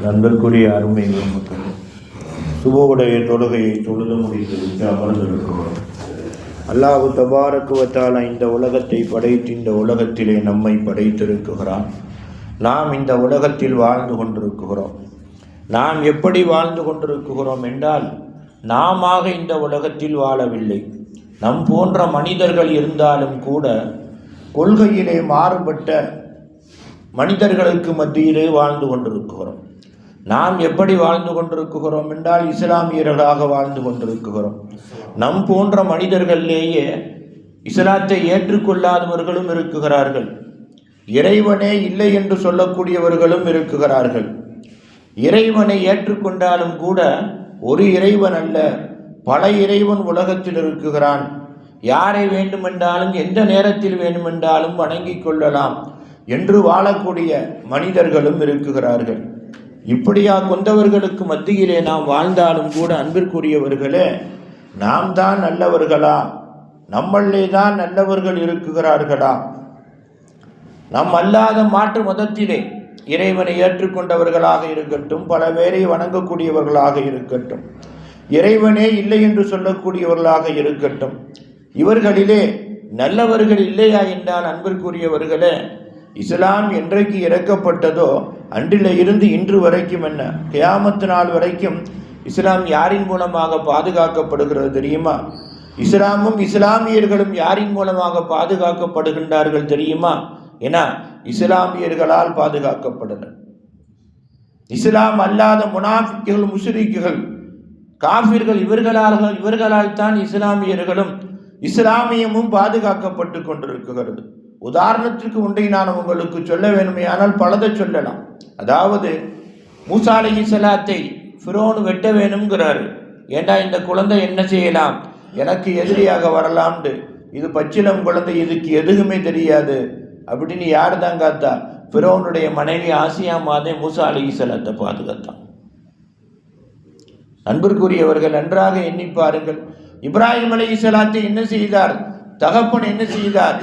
நண்பர்க்குரிய அருமை மக்கள், சுபவுடைய தொழுகையை தொழுது முடித்துவிட்டு அமர்ந்திருக்கிறோம். அல்லாஹ் தபாரக்கு வ தஆலா இந்த உலகத்தை படைத்து இந்த உலகத்திலே நம்மை படைத்திருக்கிறான். நாம் இந்த உலகத்தில் வாழ்ந்து கொண்டிருக்கிறோம். நாம் எப்படி வாழ்ந்து கொண்டிருக்கிறோம் என்றால், நாம இந்த உலகத்தில் வாழவில்லை. நம் போன்ற மனிதர்கள் இருந்தாலும் கூட கொள்கையிலே மாறுபட்ட மனிதர்களுக்கு மத்தியிலே வாழ்ந்து கொண்டிருக்கிறோம். நாம் எப்படி வாழ்ந்து கொண்டிருக்கிறோம் என்றால், இஸ்லாமியர்களாக வாழ்ந்து கொண்டிருக்கிறோம். நம் போன்ற மனிதர்களிலேயே இஸ்லாத்தை ஏற்றுக்கொள்ளாதவர்களும் இருக்குகிறார்கள். இறைவனே இல்லை என்று சொல்லக்கூடியவர்களும் இருக்குகிறார்கள். இறைவனை ஏற்றுக்கொண்டாலும் கூட ஒரு இறைவன் அல்ல, பல இறைவன் உலகத்தில் இருக்குகிறான். யாரை வேண்டுமென்றாலும் எந்த நேரத்தில் வேண்டுமென்றாலும் வணங்கிக் கொள்ளலாம் என்று வாழக்கூடிய மனிதர்களும் இருக்குகிறார்கள். இப்படியா கொண்டவர்களுக்கு மத்தியிலே நாம் வாழ்ந்தாலும் கூட, அன்பிற்குரியவர்களே, நாம் தான் நல்லவர்களா? நம்மளே தான் நல்லவர்கள் இருக்குகிறார்களா? நம் அல்லாத மாற்று மதத்திலே இறைவனை ஏற்றுக்கொண்டவர்களாக இருக்கட்டும், பல பேரை வணங்கக்கூடியவர்களாக இருக்கட்டும், இறைவனே இல்லை என்று சொல்லக்கூடியவர்களாக இருக்கட்டும், இவர்களிலே நல்லவர்கள் இல்லையா என்றால், அன்பிற்குரியவர்களே, இஸ்லாம் என்றைக்கு இறக்கப்பட்டதோ அன்றில் இருந்து இன்று வரைக்கும் என்ன, கியாமத்து நாள் வரைக்கும் இஸ்லாம் யாரின் மூலமாக பாதுகாக்கப்படுகிறது தெரியுமா? இஸ்லாமும் இஸ்லாமியர்களும் யாரின் மூலமாக பாதுகாக்கப்படுகின்றார்கள் தெரியுமா? ஏன்னா இஸ்லாமியர்களால் பாதுகாக்கப்படல. இஸ்லாம் அல்லாத முனாஃபிக்குகள், முஷ்ரிக்குகள், காஃபிர்கள், இவர்களால் தான் இஸ்லாமியர்களும் இஸ்லாமியமும் பாதுகாக்கப்பட்டு கொண்டிருக்கிறது. உதாரணத்திற்கு ஒன்றை நான் உங்களுக்கு சொல்ல வேணுமே, ஆனால் பலதை சொல்லலாம். அதாவது, மூசா அலைஹிஸ்ஸலாத்தை ஃபிரௌன் வெட்ட வேணுங்கிறாரு. ஏண்டா இந்த குழந்தை என்ன செய்யலாம், எனக்கு எதிரியாக வரலாம்னு. இது பச்சிலம் குழந்தை, இதுக்கு எதுவுமே தெரியாது அப்படின்னு யார் தான் காத்தா? ஃபிரௌனுடைய மனைவி ஆசியா மாதே மூசா அலைஹிஸ்ஸலாத்தை பாதுகாத்தான். அன்பிற்குரியவர்கள், நன்றாக எண்ணி பாருங்கள். இப்ராஹிம் அலைஹிஸ்ஸலாத்தை என்ன செய்தார்? தகப்பன் என்ன செய்தார்?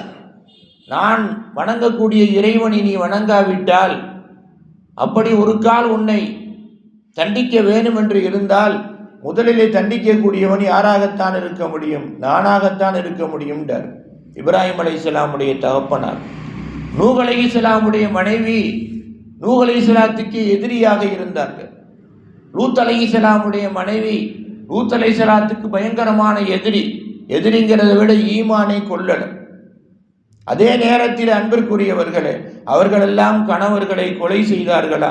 நான் வணங்கக்கூடிய இறைவனை நீ வணங்காவிட்டால், அப்படி ஒரு கால் உன்னை தண்டிக்க வேணும் என்று இருந்தால், முதலிலே தண்டிக்கக்கூடியவன் யாராகத்தான் இருக்க முடியும்? நானாகத்தான் இருக்க முடியும். இப்ராஹிம் அலைஹிஸ்ஸலாமுடைய தகப்பனார். நூஹ் அலைஹிஸ்ஸலாமுடைய மனைவி நூஹ் அலைஹிஸ்ஸலாத்துக்கு எதிரியாக இருந்தார்கள். லூத் அலைஹிஸ்ஸலாமுடைய மனைவி லூத் அலைஹிஸ்ஸலாத்துக்கு பயங்கரமான எதிரிங்கிறத விட ஈமானை கொள்ளல. அதே நேரத்தில் அன்பிற்குரியவர்களே, அவர்களெல்லாம் கணவர்களை கொலை செய்தார்களா?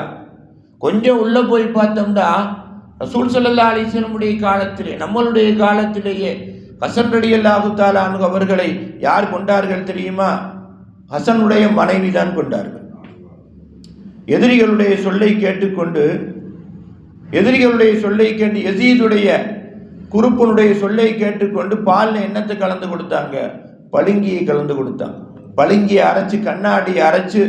கொஞ்சம் உள்ள போய் பார்த்தோம்னா, ரசூல் ஸல்லல்லாஹு அலைஹி வஸல்லம் காலத்திலே, நம்மளுடைய காலத்திலேயே ஹசன் ரலியல்லாஹு தஆலா அன்ஹு அவர்களை யார் கொண்டார்கள் தெரியுமா? ஹசனுடைய மனைவி தான் கொண்டார்கள். எதிரிகளுடைய சொல்லை கேட்டு யசீதுடைய குருப்பனுடைய சொல்லை கேட்டுக்கொண்டு பால்ல என்னத்தை கலந்து கொடுத்தாங்க? பளிங்கியை கலந்து கொடுத்தாங்க. பளிங்கியை அரைச்சு, கண்ணாடியை அரைச்சு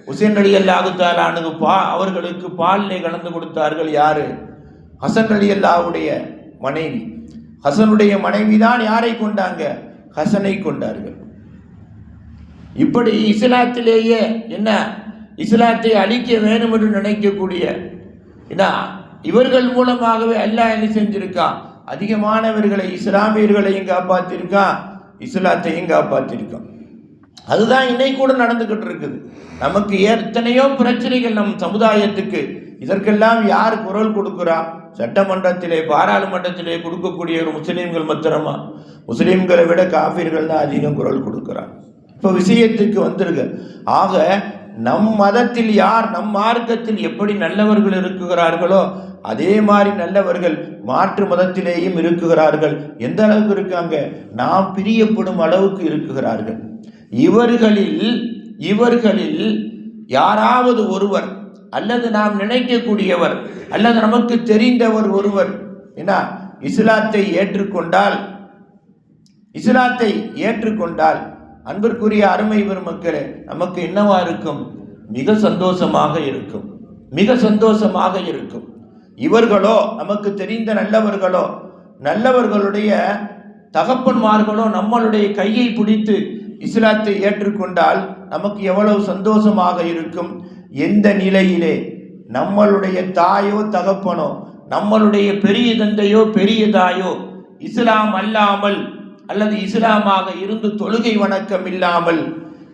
ஹுசைன் ரலியல்லாஹு தஆலா அன்ஹு அவர்களுக்கு பாலிலே கலந்து கொடுத்தார்கள். யாரு? ஹசன் ரலியல்லாஹுடைய மனைவி. ஹசனுடைய மனைவி தான் யாரை கொண்டாங்க? ஹசனை கொண்டார்கள். இப்படி இஸ்லாத்திலேயே என்ன, இஸ்லாத்தை அழிக்க வேண்டும் என்று நினைக்கக்கூடிய இவர்கள் மூலமாகவே அல்லாஹ் என்ன செஞ்சிருக்கான்? அதிகமானவர்களை, இஸ்லாமியர்களையும் காப்பாற்றிருக்கான், இஸ்லாத்தையும் காப்பாற்றிருக்கான். அதுதான் இன்னைக்கு கூட நடந்துகிட்டு இருக்குது. நமக்கு எத்தனையோ பிரச்சனைகள் நம் சமுதாயத்துக்கு. இதற்கெல்லாம் யார் குரல் கொடுக்குறா? சட்டமன்றத்திலே, பாராளுமன்றத்திலே கொடுக்கக்கூடிய ஒரு முஸ்லீம்கள் மாத்திரமா? முஸ்லீம்களை விட காஃபிர்கள் தான் அதிகம் குரல் கொடுக்குறாங்க. இப்போ விஷயத்துக்கு வந்துருங்க. ஆக நம் மதத்தில் யார், நம் மார்க்கத்தில் எப்படி நல்லவர்கள் இருக்குகிறார்களோ அதே மாதிரி நல்லவர்கள் மாற்று மதத்திலேயும் இருக்குகிறார்கள். எந்த அளவுக்கு இருக்காங்க? நாம் பிரியப்படும் அளவுக்கு இருக்குகிறார்கள். இவர்களில் யாராவது ஒருவர், அல்லது நாம் நினைக்கக்கூடியவர், அல்லது நமக்கு தெரிந்தவர் ஒருவர் இஸ்லாத்தை ஏற்றுக்கொண்டால் அன்பிற்குரிய அருமை பெருமக்களே, நமக்கு என்னவா இருக்கும்? மிக சந்தோஷமாக இருக்கும். இவர்களோ, நமக்கு தெரிந்த நல்லவர்களுடைய தகப்பன்மார்களோ நம்மளுடைய கையை பிடித்து இஸ்லாத்தை ஏற்றுக்கொண்டால் நமக்கு எவ்வளவு சந்தோஷமாக இருக்கும். எந்த நிலையிலே நம்மளுடைய தாயோ தகப்பனோ, நம்மளுடைய பெரிய தந்தையோ பெரிய தாயோ இஸ்லாம் அல்லாமல் அல்லது இஸ்லாமாக இருந்து தொழுகை வணக்கம் இல்லாமல்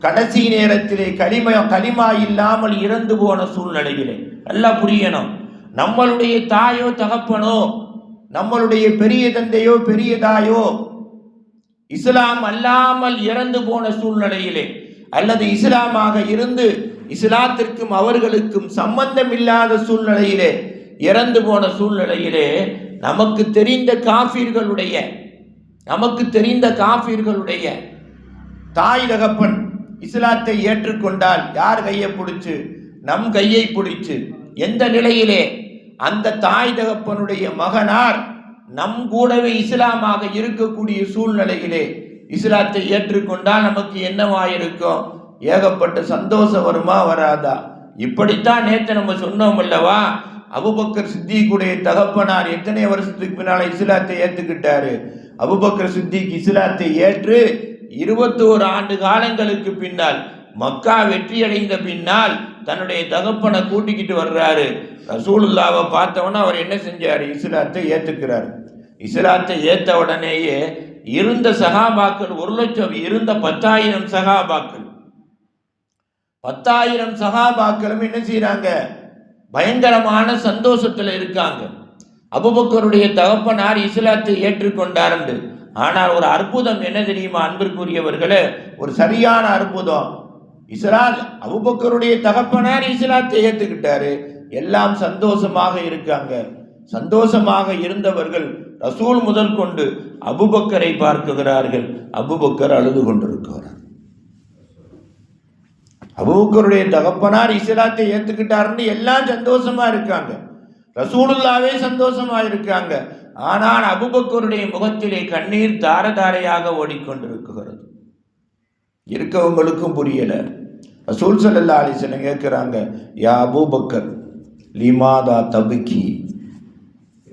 கடைசி நேரத்திலே கலிமா இல்லாமல் இறந்து போன சூழ்நிலையிலே நல்லா புரியணும். நம்மளுடைய தாயோ தகப்பனோ, நம்மளுடைய பெரிய தந்தையோ பெரிய தாயோ இஸ்லாம் அல்லாமல் இறந்து போன சூழ்நிலையிலே அல்லது இஸ்லாமாக இருந்து இஸ்லாத்திற்கும் அவர்களுக்கும் சம்பந்தம் இல்லாத சூழ்நிலையிலே இறந்து போன சூழ்நிலையிலே நமக்கு தெரிந்த காஃபிர்களுடைய தாய் தகப்பன் இஸ்லாத்தை ஏற்றுக்கொண்டால் யார் கையை பிடிச்சு? நம் கையை பிடிச்சு. எந்த நிலையிலே? அந்த தாய் தகப்பனுடைய மகனார் நம் கூடவே இஸ்லாமாக இருக்கக்கூடிய சூழ்நிலையிலே இஸ்லாத்தை ஏற்றுக்கொண்டால் நமக்கு என்னவாயிருக்கும்? ஏகப்பட்ட சந்தோஷம் வருமா வராதா? இப்படித்தான் நேற்று நம்ம சொன்னோம் அல்லவா, அபூபக்கர் சித்திக்குடைய தகப்பனார் எத்தனை வருஷத்துக்கு பின்னால இஸ்லாத்தை ஏற்றுக்கிட்டாரு? அபூபக்கர் சித்திக் இஸ்லாத்தை ஏற்று 21 ஆண்டு காலங்களுக்கு பின்னால் மக்கா வெற்றி அடைந்த பின்னால் தன்னுடைய தகப்பனை கூட்டிக்கிட்டு வர்றாரு. ரசூலுல்லாவை பார்த்தவொன்னே அவர் என்ன செஞ்சார்? இஸ்லாத்தை ஏற்றுக்கிறார். இஸ்லாத்தை ஏற்ற உடனேயே இருந்த சகாபாக்கள் 1,00,000, இருந்த 10,000 சகாபாக்கள் 10,000 சகாபாக்களும் என்ன செய்யறாங்க? பயங்கரமான சந்தோஷத்துல இருக்காங்க. அபூபக்கருடைய தகப்பனார் இஸ்லாத்தை ஏற்றுக்கொண்டார். ஆனால் ஒரு அற்புதம் என்ன தெரியுமா அன்பிற்குரியவர்களே? ஒரு சரியான அற்புதம். அபூபக்கருடைய தகப்பனார் இஸ்லாத்தை ஏற்றுக்கிட்டாரு, எல்லாம் சந்தோஷமாக இருக்காங்க. சந்தோஷமாக இருந்தவர்கள் ரசூல் முதல் கொண்டு அபூபக்கரை பார்க்குகிறார்கள். அபூபக்கர் அழுது கொண்டிருக்கிறார். அபூபக்கருடைய தகப்பனார் இஸ்லாத்தை ஏற்றுக்கிட்டாருன்னு எல்லாம் சந்தோஷமா இருக்காங்க. ரசூலுல்லாவே சந்தோஷமா இருக்காங்க. ஆனால் அபூபக்கருடைய முகத்திலே கண்ணீர் தாரதாரையாக ஓடிக்கொண்டிருக்கிறது. இருக்கவங்களுக்கும் புரியல. ரசூல் ஸல்லல்லாஹு அலைஹி வஸல்லம் கேட்கிறாங்க, யா அபூபக்கர் லிமாதா தபுக்கி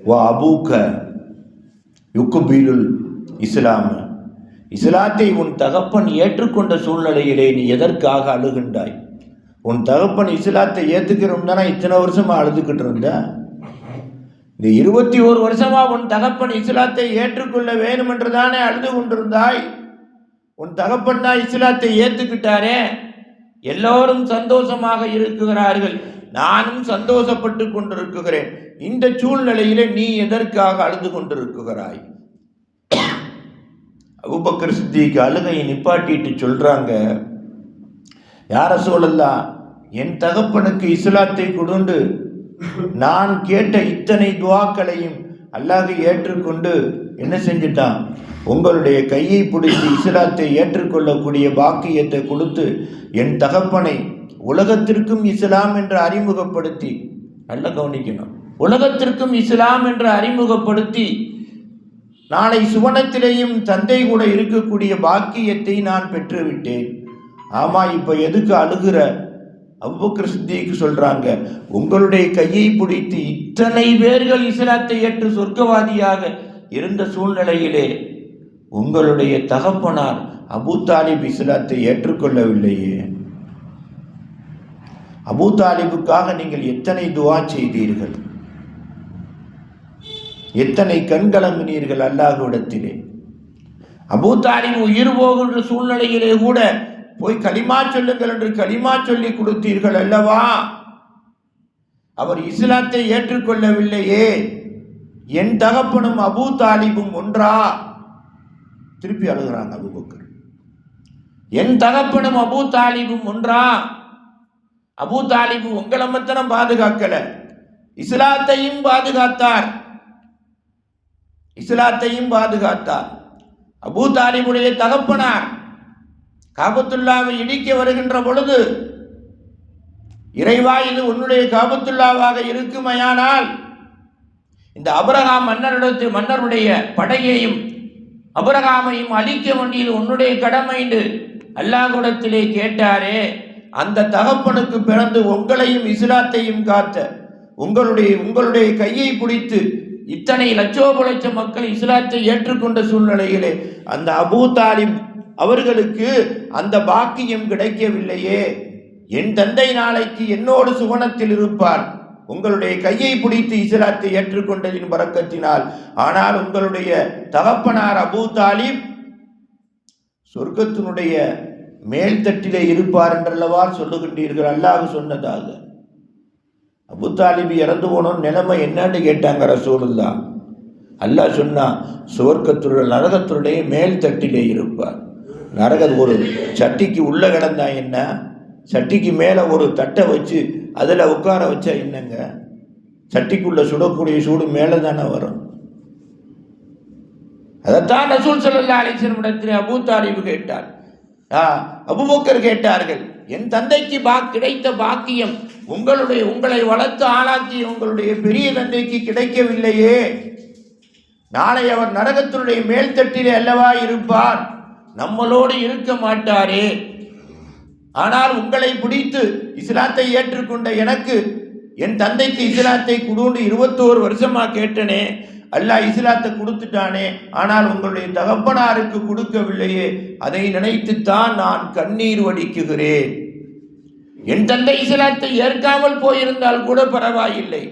வ அபூக்க யுக்பிலுல் இஸ்லாம, இஸ்லாத்தை உன் தகப்பன் ஏற்றுக்கொண்ட சூழ்நிலையிலே நீ எதற்காக அழுகின்றாய்? உன் தகப்பன் இஸ்லாத்தை ஏற்றுக்கிறோம் தானே இத்தனை வருஷமா அழுதுகிட்டு இருந்த? இந்த 21 வருஷமா உன் தகப்பன் இஸ்லாத்தை ஏற்றுக்கொள்ள வேணும் என்று தானே அழுது கொண்டிருந்தாய். உன் தகப்பன் தான் இஸ்லாத்தை ஏற்றுக்கிட்டாரே, எல்லோரும் சந்தோஷமாக இருக்கிறார்கள், நானும் சந்தோஷப்பட்டு கொண்டிருக்கிறேன். இந்த சூழ்நிலையிலே நீ எதற்காக அழுது கொண்டிருக்கிறாய்? அபூபக்கர் சித்திக் அழுகையை நிப்பாட்டிட்டு சொல்றாங்க, யா ரசூலல்லாஹ், என் தகப்பனுக்கு இஸ்லாத்தை கொடுண்டு நான் கேட்ட இத்தனை துவாக்களையும் அல்லாஹ் ஏற்றுக்கொண்டு என்ன செஞ்சிட்டான்? உங்களுடைய கையை பிடித்து இஸ்லாத்தை ஏற்றுக்கொள்ளக்கூடிய பாக்கியத்தை கொடுத்து என் தகப்பனை உலகத்திற்கும் இஸ்லாம் என்று அறிமுகப்படுத்தி, நல்லா கவனிக்கணும், உலகத்திற்கும் இஸ்லாம் என்று அறிமுகப்படுத்தி நாளை சுவனத்திலேயும் தந்தை கூட இருக்கக்கூடிய பாக்கியத்தை நான் பெற்றுவிட்டேன். ஆமா, இப்ப எதுக்கு அழுகிற? அபூபக்கர் சித்திக் சொல்றாங்க, உங்களுடைய கையை பிடித்து இத்தனை பேர்கள் இஸ்லாத்தை ஏற்று சொர்க்கவாதியாக இருந்த சூழ்நிலையிலே உங்களுடைய தகப்பனார் அபூ தாலிப் இஸ்லாத்தை ஏற்றுக்கொள்ளவில்லையே. அபூ தாலிபுக்காக நீங்கள் எத்தனை துவா செய்தீர்கள், எத்தனை கண்கலங்கினீர்கள் அல்லாஹ்விடத்திலே. அபூ தாலிப் உயிர் போகின்ற சூழ்நிலையிலே கூட போய் கலிமா சொல்லுங்கள் என்று கலிமா சொல்லி கொடுத்தீர்கள் அல்லவா? அவர் இஸ்லாத்தை ஏற்றுக்கொள்ளவில்லையே, என் தகப்பனும் அபூ தாலிபும் ஒன்றா? திருப்பி அழுகிறாங்க அபூபக்கர். என் தகப்பனும் அபூ தாலிபும் ஒன்றா? அபூ தாலிபு உங்களை மாத்திரம் பாதுகாக்கல, இஸ்லாத்தையும் பாதுகாத்தார். இஸ்லாத்தையும் பாதுகாத்தார். அபூ தாலிபுடைய தகப்பனார் காபத்துல்லாவை இடிக்க வருகின்ற பொழுது, இறைவா இது உன்னுடைய காபத்துல்லாவாக இருக்குமையானால் இந்த அபிரகாம் மன்னருடைய படையையும் அபிரகாமையும் அழிக்க வேண்டியது உன்னுடைய கடமை என்று அல்லாஹ்விடத்திலே கேட்டாரே, அந்த தகப்பனுக்கு பிறந்து உங்களையும் இஸ்லாத்தையும் காத்த உங்களுடைய கையை பிடித்து இத்தனை லட்சோப மக்கள் இஸ்லாத்தை ஏற்றுக்கொண்ட சூழ்நிலையிலே அந்த அபூ தாலிப் அவர்களுக்கு அந்த பாக்கியம் கிடைக்கவில்லையே என் தந்தை நாளைக்கு என்னோடு சுவனத்தில் இருப்பார் உங்களுடைய கையை பிடித்து இஸ்லாத்தை ஏற்றுக்கொண்டதின் பரக்கத்தினால். ஆனால் உங்களுடைய தகப்பனார் அபூ தாலிப் சொர்க்கத்தினுடைய மேல்தட்டிலே இருப்பார் என்றல்லவா சொல்லுகின்றீர்கள்? அல்லாஹ் சொன்னதாக. அபூ தாலிப் இறந்து போனோம் நிலைமை என்னன்னு கேட்டாங்க ரசூலுல்லாஹ். அல்லாஹ் சொன்னா சுவர்க்கத்துடைய நரகத்துடைய மேல்தட்டிலே இருப்பார். நரக ஒரு சட்டிக்கு உள்ள கிடந்தா என்ன, சட்டிக்கு மேலே ஒரு தட்டை வச்சு அதில் உட்கார வச்சா என்னங்க, சட்டிக்குள்ள சுடக்கூடிய சூடு மேலே தானே வரும். அதைத்தான் ரசூல் ஸல்லல்லாஹு அலைஹி வஸல்லம் இடத்திலே அபூ தாலிப் கேட்டார், அபூபக்கர் கேட்டார்கள், என் தந்தைக்கு கிடைத்த பாக்கியம் உங்களை வளர்த்து ஆளாக்கிய உங்களுடைய பெரிய தந்தைக்கு கிடைக்கவில்லையே, நாளை அவர் நரகத்தினுடைய மேல்தட்டிலே அல்லவா இருப்பார், நம்மளோடு இருக்க மாட்டாரே. ஆனால் உங்களை பிடித்து இஸ்லாத்தை ஏற்றுக்கொண்ட எனக்கு என் தந்தைக்கு இஸ்லாத்தை கொடுன்னு 21 வருஷமா கேட்டனே, அல்லாஹ் இஸ்லாத்தை கொடுத்துட்டானே, ஆனால் உங்களுடைய தகப்பனாருக்கு கொடுக்கவில்லையே, அதை நினைத்துத்தான் நான் கண்ணீர் வடிக்குகிறேன். என் தந்தை இஸ்லாத்தை ஏற்காமல் போயிருந்தால் கூட பரவாயில்லை,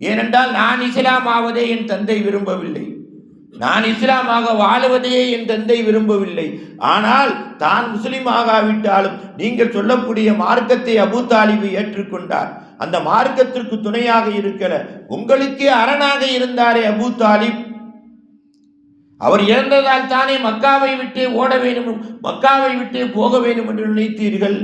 ஏனென்றால் நான் இஸ்லாம் ஆவதே என் தந்தை விரும்பவில்லை, நான் இஸ்லாமாக வாழுவதையே என் தந்தை விரும்பவில்லை. ஆனால் தான் முஸ்லிம் ஆகாவிட்டாலும் நீங்கள் சொல்லக்கூடிய மார்க்கத்தை அபூ தாலிப் ஏற்றுக்கொண்டார். அந்த மார்க்கத்திற்கு துணையாக இருக்கிற உங்களுக்கே அரணாக இருந்தாரே அபூ தாலிப், அவர் இறந்ததால் தானே மக்காவை விட்டே ஓட வேண்டும், மக்காவை விட்டே போக வேண்டும் என்று நினைத்தீர்கள்.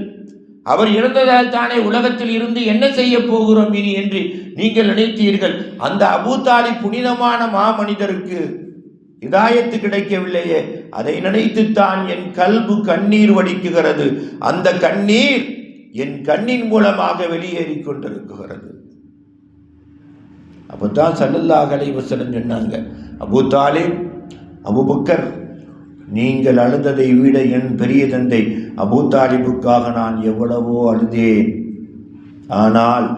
அவர் இறந்ததால் தானே உலகத்தில் இருந்து என்ன செய்ய போகிறோம் இனி என்று நீங்கள் நினைத்தீர்கள். அந்த அபூ தாலிப் புனிதமான மாமனிதருக்கு ஹிதாயத்து கிடைக்கவில்லையே, அதை நினைத்துத்தான் என் கல்பு கண்ணீர் வடிக்குகிறது. அந்த கண்ணீர் என் கண்ணின் மூலமாக வெளியேறி கொண்டிருக்கிறது. அப்பதான் ஸல்லல்லாஹு அலைஹி வஸல்லம் சொன்னாங்க, அபூ தாலிப், அபூபக்கர், நீங்கள் அழுததை விட என் பெரிய தந்தை அபூ தாலிபுக்காக நான் எவ்வளவோ அழுதேன். ஆனால்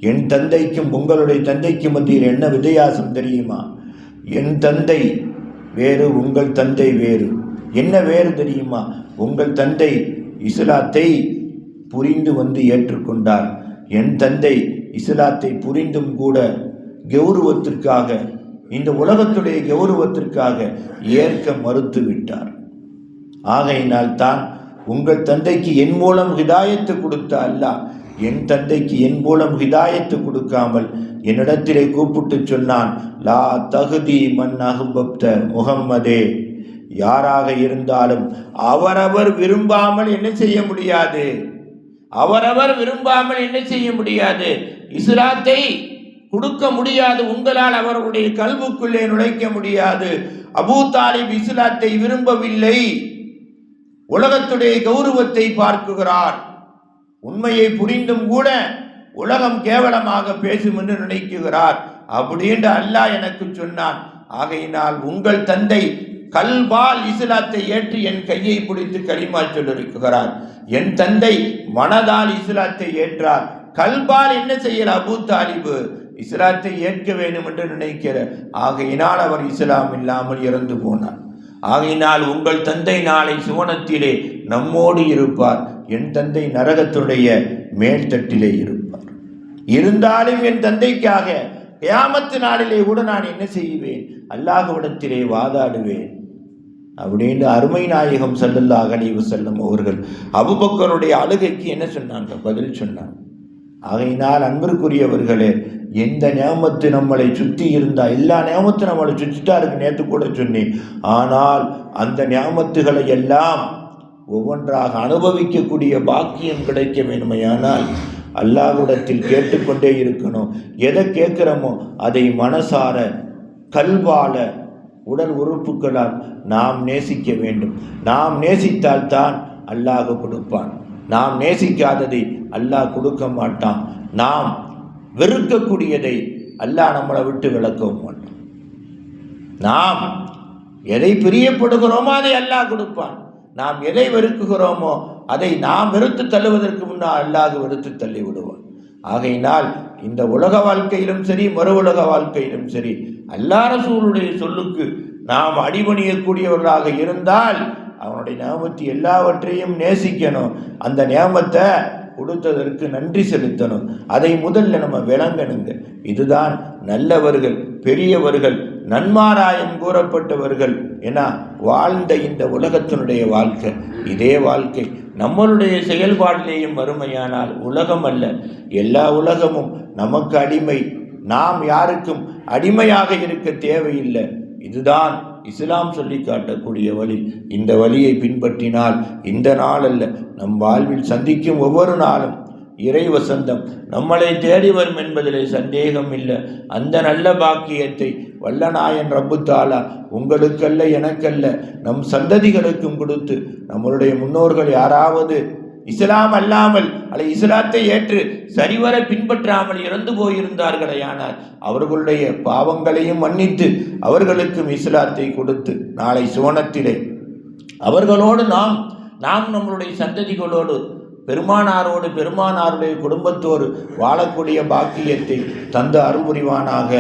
என் தந்தைக்கும் உங்களுடைய தந்தைக்கும் மத்தியில் என்ன வித்தியாசம் தெரியுமா? என் தந்தை வேறு, உங்கள் தந்தை வேறு. என்ன வேறு தெரியுமா? உங்கள் தந்தை இஸ்லாத்தை புரிந்து வந்து ஏற்றுக்கொண்டார். என் தந்தை இஸ்லாத்தை புரிந்தும் கூட கௌரவத்திற்காக, இந்த உலகத்துடைய கௌரவத்திற்காக ஏற்க மறுத்து விட்டார். ஆகையினால் தான் உங்கள் தந்தைக்கு என் மூலம் ஹிதாயத்து கொடுத்த அல்லாஹ் என் தந்தைக்கு என் மூலம் ஹிதாயத்து கொடுக்காமல் என்னிடத்திலே கூப்பிட்டு சொன்னான், லா தகுதி மன் அஹ்பப்த முஹம்மதே, யாராக இருந்தாலும் அவரவர் விரும்பாமல் என்ன செய்ய முடியாது, அவரவர் விரும்பாமல் என்ன செய்ய முடியாது, இஸ்லாத்தை கொடுக்க முடியாது, உங்களால் அவருடைய கல்புக்குள்ளே நுழைக்க முடியாது. அபூ தாலிப் இஸ்லாத்தை விரும்பவில்லை, உலகத்துடைய கௌரவத்தை பார்க்குகிறார். உண்மையை புரிந்தும் கூட உலகம் கேவலமாக பேசும் என்று நினைக்குகிறார். அப்படின்னு அல்லாஹ் எனக்கு சொன்னான். ஆகையினால் உங்கள் தந்தை கல்பால் இஸ்லாத்தை ஏற்று என் கையை பிடித்து கலிமா சொல்லிருக்கிறார். என் தந்தை மனதால் இஸ்லாத்தை ஏற்றார். கல்பால் என்ன செய்யற அபூ தாலிபு இஸ்லாத்தை ஏற்க வேண்டும் என்று நினைக்கிற. ஆகையினால் அவர் இஸ்லாம் இல்லாமல் இறந்து போனார். ஆகையினால் உங்கள் தந்தை நாளை சுவனத்திலே நம்மோடு இருப்பார், என் தந்தை நரகத்துடைய மேல்தட்டிலே இருப்பார். இருந்தாலும் என் தந்தைக்காக கியாமத்து நாளிலே கூட நான் என்ன செய்வேன், அல்லாஹ்விடத்திலே வாதாடுவேன் அப்படின்னு அருமை நாயகம் ஸல்லல்லாஹு அலைஹி வஸல்லம் அவர்கள் அபூபக்கருடைய அழுகைக்கு என்ன சொன்னாங்க, பதில் சொன்னாங்க. ஆகையினால் அன்பிற்குரியவர்களே, எந்த நியாமத்து நம்மளை சுற்றி இருந்தால், எல்லா நியாமத்தும் நம்மளை சுற்றிட்டா இருக்கு, நேற்று கூட சொன்னேன். ஆனால் அந்த நியாமத்துகளை எல்லாம் ஒவ்வொன்றாக அனுபவிக்கக்கூடிய பாக்கியம் கிடைக்க வேண்டுமையானால் அல்லாஹ்விடத்தில் கேட்டுக்கொண்டே இருக்கணும். எதை கேட்குறோமோ அதை மனசார கல்வால உடல் உறுப்புகளால் நாம் நேசிக்க வேண்டும். நாம் நேசித்தால்தான் அல்லாஹ் கொடுப்பான். நாம் நேசிக்காததை அல்லாஹ் கொடுக்க மாட்டான். நாம் வெறுக்கக்கூடியதை அல்லாஹ் நம்மளை விட்டு விலக்கவும் மாட்டான். நாம் எதை பிரியப்படுகிறோமோ அதை அல்லாஹ் கொடுப்பான். நாம் எதை வெறுக்குகிறோமோ அதை நாம் வெறுத்து தள்ளுவதற்கு முன்னால் அல்லாஹ் வெறுத்து தள்ளி விடுவான். ஆகையினால் இந்த உலக வாழ்க்கையிலும் சரி, மறு உலக வாழ்க்கையிலும் சரி, அல்லாஹ் ரசூலுடைய சொல்லுக்கு நாம் அடிபணியக்கூடியவர்களாக இருந்தால் அவனுடைய நியாமத்து எல்லாவற்றையும் நேசிக்கணும். அந்த நியாமத்தை கொடுத்ததற்கு நன்றி செலுத்தணும். அதை முதல்ல நம்ம விளங்கணுங்க. இதுதான் நல்லவர்கள், பெரியவர்கள், நன்மாராயம் கூறப்பட்டவர்கள் என வாழ்ந்த இந்த உலகத்தினுடைய வாழ்க்கை. இதே வாழ்க்கை நம்மளுடைய செயல்பாட்டிலேயும் வறுமையானால் உலகம் அல்ல, எல்லா உலகமும் நமக்கு அடிமை. நாம் யாருக்கும் அடிமையாக இருக்க தேவையில்லை. இதுதான் இஸ்லாம் சொல்லி காட்டக்கூடிய வழி. இந்த வழியை பின்பற்றினால் இந்த நாள் அல்ல, நம் வாழ்வில் சந்திக்கும் ஒவ்வொரு நாளும் இறை வசந்தம் நம்மளை தேடி வரும் என்பதிலே சந்தேகம் இல்லை. அந்த நல்ல பாக்கியத்தை வல்லநாயன் ரப்பு தாலா உங்களுக்கல்ல, எனக்கல்ல, நம் சந்ததிகளுக்கும் கொடுத்து, நம்மளுடைய முன்னோர்கள் யாராவது இஸ்லாம் அல்லாமல் அல்லது இஸ்லாத்தை ஏற்று சரிவர பின்பற்றாமல் இறந்து போயிருந்தார்களே, ஆனால் அவர்களுடைய பாவங்களையும் மன்னித்து அவர்களுக்கும் இஸ்லாத்தை கொடுத்து நாளை சுவனத்திலே அவர்களோடு நாம் நம்மளுடைய சந்ததிகளோடு பெருமானாரோடு பெருமானாருடைய குடும்பத்தோடு வாழக்கூடிய பாக்கியத்தை தந்து அருள்புரிவானாக.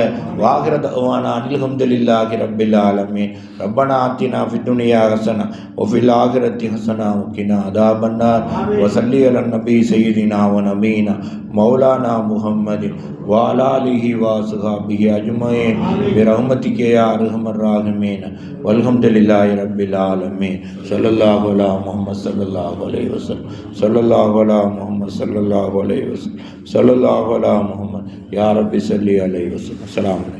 வாகிரதவானா அல்ஹம்துலில்லாஹி ரப்பில் ஆலமீன். ரப்பனா ஆத்தினா ஃபித் துன்யா ஹஸனா வ ஃபில் ஆகிரத்தி ஹஸனா வ கினா அதாபன்னார். வ ஸல்லி அலன் நபி சய்யிதினா வ நபீனா மௌலானா முஹம்மதின் வ அலா ஆலிஹி வ ஸஹாபிஹி அஜ்மஈன் பிரஹ்மதிக யா அர்ஹமர் ராஹிமீன். வல்ஹம்துலில்லாஹி ரப்பில் ஆலமீன். ஸல்லல்லாஹு அலா முஹம்மத் ஸல்லல்லாஹு அலைஹி வஸல்லம். ஸல்லல்லாஹு அலா முஹம்மத் ஸல்லல்லாஹு அலைஹி வஸல்லம். ஸல்லல்லாஹு அலா முஹம்மத் யா ரப்பி ஸல்லி அலைஹி வஸல்லம். அஸ்ஸலாமு